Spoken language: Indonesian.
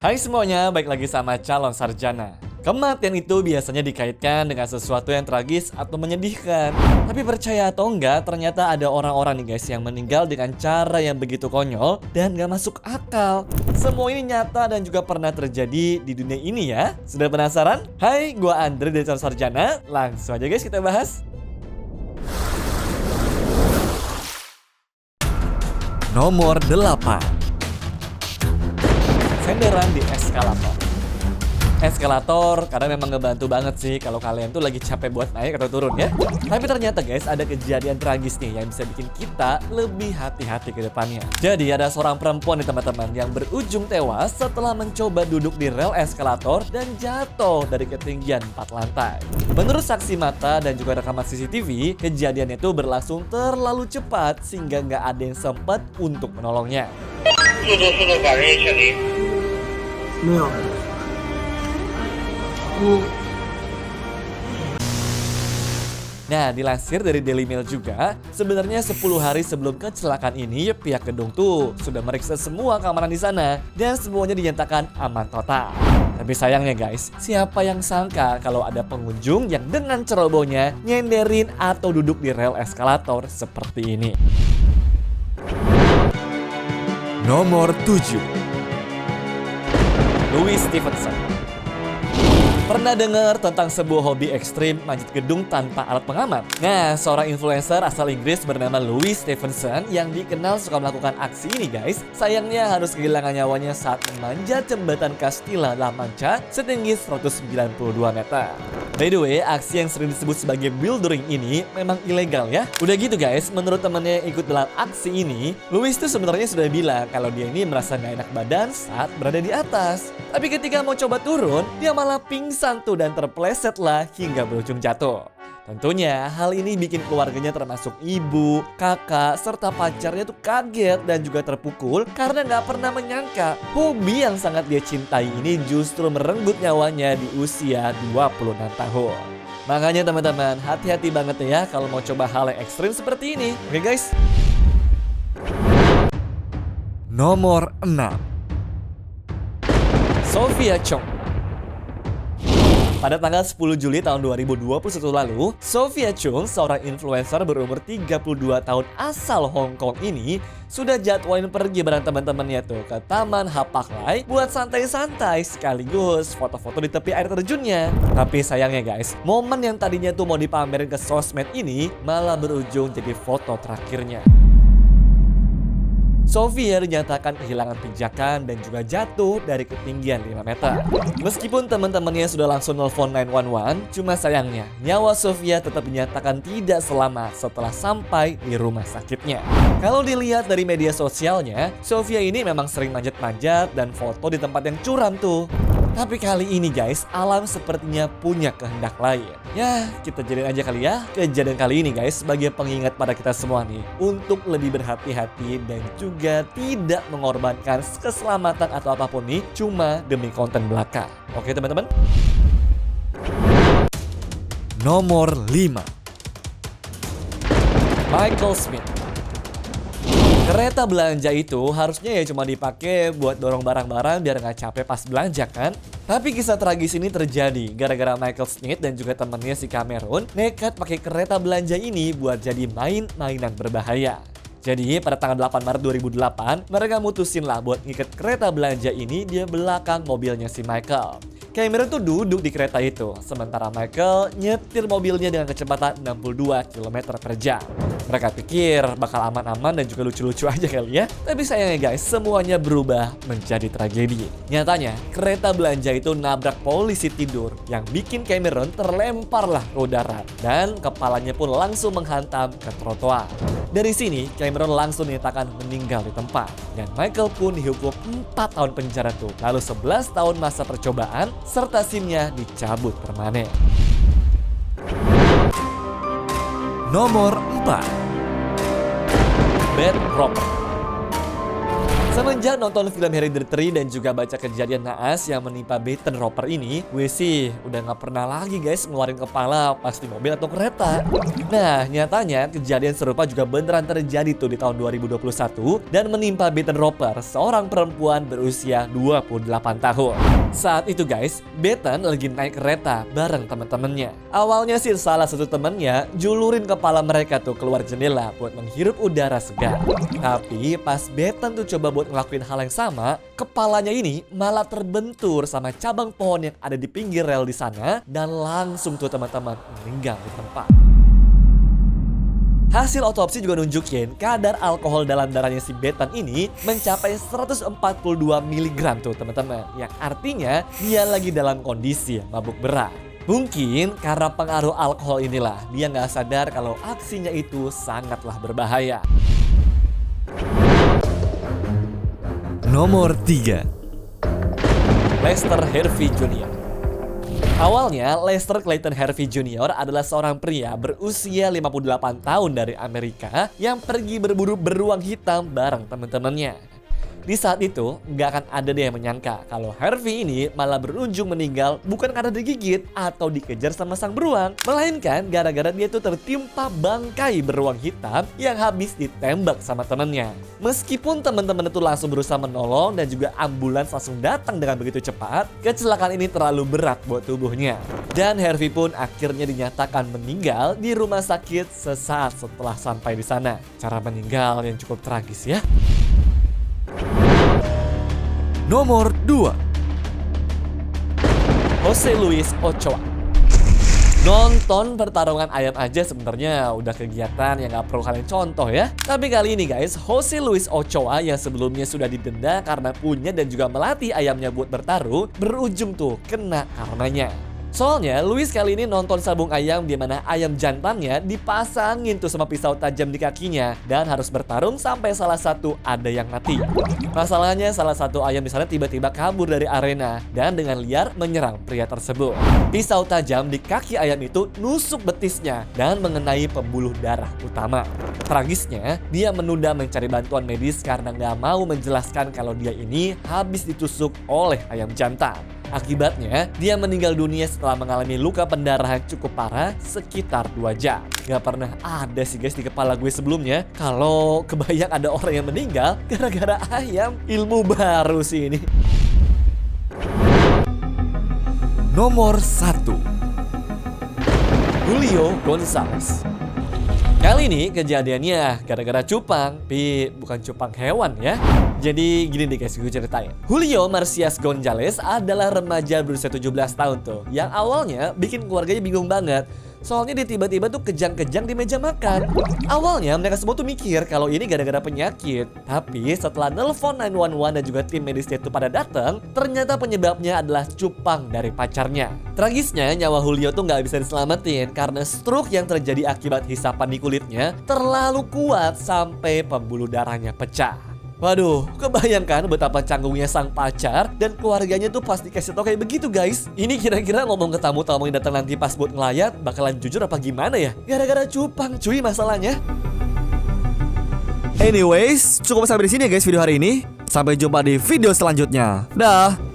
Hai semuanya, balik lagi sama calon sarjana. Kematian itu biasanya dikaitkan dengan sesuatu yang tragis atau menyedihkan. Tapi percaya atau enggak, ternyata ada orang-orang nih guys yang meninggal dengan cara yang begitu konyol dan gak masuk akal. Semua ini nyata dan juga pernah terjadi di dunia ini ya. Sudah penasaran? Hai, gua Andre dari calon sarjana. Langsung aja guys kita bahas. Nomor 8. Senderan di eskalator. Eskalator karena memang ngebantu banget sih kalau kalian tuh lagi capek buat naik atau turun ya. Tapi ternyata guys ada kejadian tragis nih yang bisa bikin kita lebih hati-hati ke depannya. Jadi ada seorang perempuan nih teman-teman yang berujung tewas setelah mencoba duduk di rel eskalator dan jatuh dari ketinggian 4 lantai. Menurut saksi mata dan juga rekaman CCTV, kejadian itu berlangsung terlalu cepat sehingga nggak ada yang sempat untuk menolongnya. 没有，Nah, dilansir dari Daily Mail juga, sebenarnya 10 hari sebelum kecelakaan ini, pihak gedung tuh sudah meriksa semua keamanan di sana dan semuanya dinyatakan aman total. Tapi sayangnya guys, siapa yang sangka kalau ada pengunjung yang dengan cerobohnya nyenderin atau duduk di rel eskalator seperti ini. Nomor 7. Louis Stevenson. Pernah dengar tentang sebuah hobi ekstrim manjat gedung tanpa alat pengaman? Nah, seorang influencer asal Inggris bernama Louis Stevenson yang dikenal suka melakukan aksi ini guys, sayangnya harus kehilangan nyawanya saat memanjat jembatan Castilla La Mancha setinggi 192 meter. By the way, aksi yang sering disebut sebagai bouldering ini memang ilegal ya. Udah gitu guys, menurut temannya yang ikut dalam aksi ini, Louis tuh sebenarnya sudah bilang kalau dia ini merasa gak enak badan saat berada di atas. Tapi ketika mau coba turun, dia malah pingsan tuh dan terpleset lah hingga berujung jatuh. Tentunya hal ini bikin keluarganya termasuk ibu, kakak, serta pacarnya tuh kaget dan juga terpukul karena gak pernah menyangka hobi yang sangat dia cintai ini justru merenggut nyawanya di usia 26 tahun. Makanya teman-teman, hati-hati banget ya kalau mau coba hal yang ekstrim seperti ini. Oke guys? Nomor 6. Sophia Chong. Pada tanggal 10 Juli tahun 2021 lalu, Sophia Chung, seorang influencer berumur 32 tahun asal Hong Kong ini, sudah jadwalin pergi bareng teman-temannya tuh ke Taman Hapaklai buat santai-santai sekaligus foto-foto di tepi air terjunnya. Tapi sayangnya guys, momen yang tadinya tuh mau dipamerin ke sosmed ini malah berujung jadi foto terakhirnya. Sophia dinyatakan kehilangan pijakan dan juga jatuh dari ketinggian 5 meter. Meskipun teman-temannya sudah langsung nelfon 911, cuma sayangnya nyawa Sophia tetap dinyatakan tidak selamat setelah sampai di rumah sakitnya. Kalau dilihat dari media sosialnya, Sophia ini memang sering manjat-manjat dan foto di tempat yang curam tuh. Tapi kali ini guys, alam sepertinya punya kehendak lain. Ya, kita jadiin aja kali ya kejadian kali ini guys sebagai pengingat pada kita semua nih untuk lebih berhati-hati dan juga tidak mengorbankan keselamatan atau apapun nih cuma demi konten belaka. Oke teman-teman? Nomor 5. Michael Smith. Kereta belanja itu harusnya ya cuma dipakai buat dorong barang-barang biar nggak capek pas belanja kan? Tapi kisah tragis ini terjadi gara-gara Michael Smith dan juga temannya si Cameron nekat pakai kereta belanja ini buat jadi mainan berbahaya. Jadi pada tanggal 8 Maret 2008 mereka mutusin lah buat ngikat kereta belanja ini di belakang mobilnya si Michael. Cameron tuh duduk di kereta itu, sementara Michael nyetir mobilnya dengan kecepatan 62 km per jam. Mereka pikir bakal aman-aman dan juga lucu-lucu aja kali ya. Tapi sayangnya guys, semuanya berubah menjadi tragedi. Nyatanya, kereta belanja itu nabrak polisi tidur yang bikin Cameron terlempar lah ke udara dan kepalanya pun langsung menghantam ke trotoar. Dari sini, Cameron langsung dinyatakan meninggal di tempat. Dan Michael pun dihukum 4 tahun penjara tuh. Lalu 11 tahun masa percobaan, serta SIM-nya dicabut permanen. Nomor 4. Ben Roper. Semenjak nonton film Hereditary dan juga baca kejadian naas yang menimpa Bethan Roper ini, gue sih udah gak pernah lagi guys ngeluarin kepala pas di mobil atau kereta. Nah, nyatanya kejadian serupa juga beneran terjadi tuh di tahun 2021 dan menimpa Bethan Roper, seorang perempuan berusia 28 tahun. Saat itu guys, Bethan lagi naik kereta bareng teman-temannya. Awalnya sih salah satu temannya julurin kepala mereka tuh keluar jendela buat menghirup udara segar. Tapi pas Bethan tuh coba buat ngelakuin hal yang sama, kepalanya ini malah terbentur sama cabang pohon yang ada di pinggir rel di sana dan langsung tuh teman-teman meninggal di tempat. Hasil otopsi juga nunjukin kadar alkohol dalam darahnya si Bethan ini mencapai 142 mg tuh teman-teman. Yang artinya dia lagi dalam kondisi mabuk berat. Mungkin karena pengaruh alkohol inilah dia nggak sadar kalau aksinya itu sangatlah berbahaya. Nomor 3. Lester Harvey Jr. Awalnya, Lester Clayton Harvey Jr. adalah seorang pria berusia 58 tahun dari Amerika yang pergi berburu beruang hitam bareng teman-temannya. Di saat itu, nggak akan ada deh yang menyangka kalau Harvey ini malah berujung meninggal bukan karena digigit atau dikejar sama sang beruang, melainkan gara-gara dia tuh tertimpa bangkai beruang hitam yang habis ditembak sama temennya. Meskipun teman-teman itu langsung berusaha menolong dan juga ambulans langsung datang dengan begitu cepat, kecelakaan ini terlalu berat buat tubuhnya. Dan Harvey pun akhirnya dinyatakan meninggal di rumah sakit sesaat setelah sampai di sana. Cara meninggal yang cukup tragis ya. Nomor 2. Jose Luis Ochoa. Nonton pertarungan ayam aja sebenarnya udah kegiatan yang gak perlu kalian contoh ya. Tapi kali ini guys, Jose Luis Ochoa yang sebelumnya sudah didenda karena punya dan juga melatih ayamnya buat bertarung, berujung tuh kena karenanya. Soalnya Luis kali ini nonton sabung ayam di mana ayam jantannya dipasangin tuh sama pisau tajam di kakinya dan harus bertarung sampai salah satu ada yang mati. Masalahnya salah satu ayam di sana tiba-tiba kabur dari arena dan dengan liar menyerang pria tersebut. Pisau tajam di kaki ayam itu nusuk betisnya dan mengenai pembuluh darah utama. Tragisnya, dia menunda mencari bantuan medis karena nggak mau menjelaskan kalau dia ini habis ditusuk oleh ayam jantan. Akibatnya, dia meninggal dunia setelah mengalami luka pendarahan cukup parah sekitar 2 jam. Gak pernah ada sih guys di kepala gue sebelumnya kalau kebayang ada orang yang meninggal gara-gara ayam. Ilmu baru sih ini. Nomor 1. Julio Gonzalez. Kali ini kejadiannya gara-gara cupang, tapi bukan cupang hewan ya. Jadi gini deh guys, gue ceritain. Julio Marcias Gonzalez adalah remaja berusia 17 tahun tuh, yang awalnya bikin keluarganya bingung banget. Soalnya dia tiba-tiba tuh kejang-kejang di meja makan. Awalnya mereka semua tuh mikir kalau ini gara-gara penyakit. Tapi setelah nelpon 911 dan juga tim medis itu pada datang, ternyata penyebabnya adalah cupang dari pacarnya. Tragisnya nyawa Julio tuh nggak bisa diselamatin karena stroke yang terjadi akibat hisapan di kulitnya terlalu kuat sampai pembuluh darahnya pecah. Waduh, kebayangkan betapa canggungnya sang pacar dan keluarganya tuh pas dikasih tau kayak begitu guys. Ini kira-kira ngomong ke tamu-tamu yang datang nanti pas buat ngelayat bakalan jujur apa gimana ya? Gara-gara cupang cuy masalahnya. Anyways, cukup sampai di sini ya guys video hari ini. Sampai jumpa di video selanjutnya. Dah.